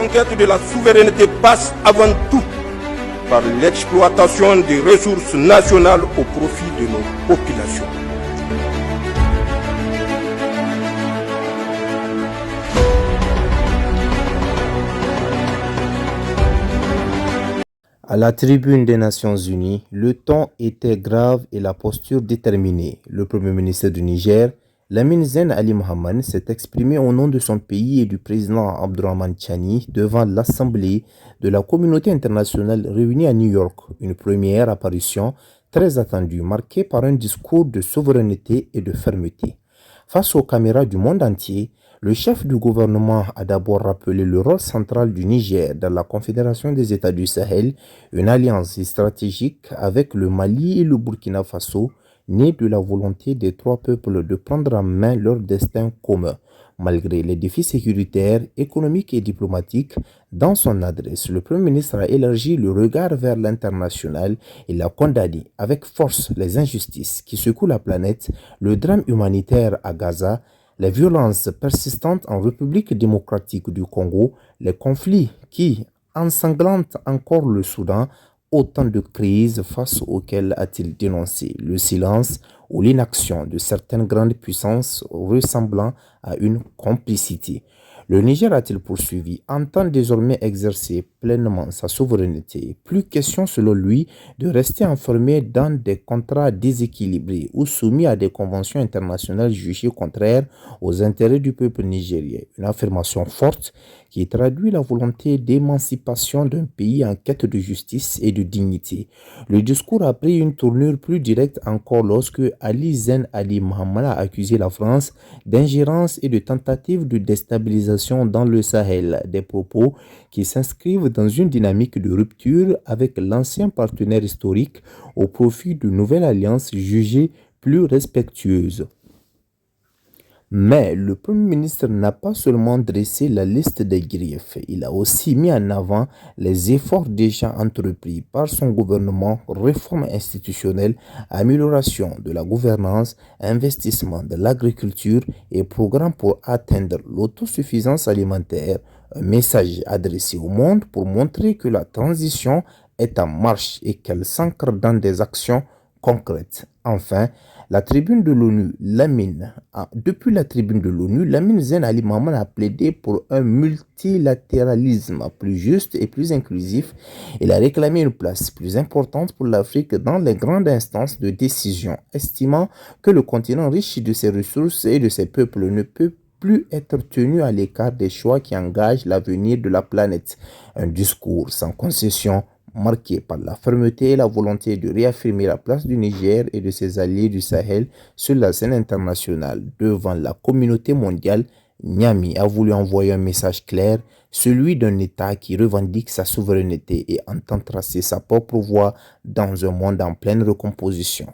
conquête de la souveraineté passe avant tout par l'exploitation des ressources nationales au profit de nos populations. À la tribune des Nations Unies, le ton était grave et la posture déterminée. Le Premier ministre du Niger, Lamine Zen Ali Mohamed, s'est exprimé au nom de son pays et du président Abdourahmane Tchani devant l'Assemblée de la communauté internationale réunie à New York. Une première apparition très attendue, marquée par un discours de souveraineté et de fermeté. Face aux caméras du monde entier, le chef du gouvernement a d'abord rappelé le rôle central du Niger dans la Confédération des États du Sahel, une alliance stratégique avec le Mali et le Burkina Faso, née de la volonté des trois peuples de prendre en main leur destin commun. Malgré les défis sécuritaires, économiques et diplomatiques, dans son adresse, le Premier ministre a élargi le regard vers l'international et a condamné avec force les injustices qui secouent la planète, le drame humanitaire à Gaza, les violences persistantes en République démocratique du Congo, les conflits qui ensanglantent encore le Soudan, autant de crises face auxquelles a-t-il dénoncé le silence ou l'inaction de certaines grandes puissances ressemblant à une complicité. Le Niger, a-t-il poursuivi, entend désormais exercer pleinement sa souveraineté. Plus question selon lui de rester enfermé dans des contrats déséquilibrés ou soumis à des conventions internationales jugées contraires aux intérêts du peuple nigérien. Une affirmation forte qui traduit la volonté d'émancipation d'un pays en quête de justice et de dignité. Le discours a pris une tournure plus directe encore lorsque Ali Zen Ali Mohamed a accusé la France d'ingérence et de tentative de déstabilisation dans le Sahel, des propos qui s'inscrivent dans une dynamique de rupture avec l'ancien partenaire historique au profit de nouvelles alliances jugées plus respectueuses. Mais le Premier ministre n'a pas seulement dressé la liste des griefs, il a aussi mis en avant les efforts déjà entrepris par son gouvernement, réforme institutionnelle, amélioration de la gouvernance, investissement de l'agriculture et programme pour atteindre l'autosuffisance alimentaire, un message adressé au monde pour montrer que la transition est en marche et qu'elle s'ancre dans des actions concrètes. Enfin, depuis la tribune de l'ONU, Lamine Zen Ali Mohamed a plaidé pour un multilatéralisme plus juste et plus inclusif. Il a réclamé une place plus importante pour l'Afrique dans les grandes instances de décision, estimant que le continent riche de ses ressources et de ses peuples ne peut plus être tenu à l'écart des choix qui engagent l'avenir de la planète. Un discours sans concession, marqué par la fermeté et la volonté de réaffirmer la place du Niger et de ses alliés du Sahel sur la scène internationale devant la communauté mondiale. Niamey a voulu envoyer un message clair, celui d'un État qui revendique sa souveraineté et entend tracer sa propre voie dans un monde en pleine recomposition.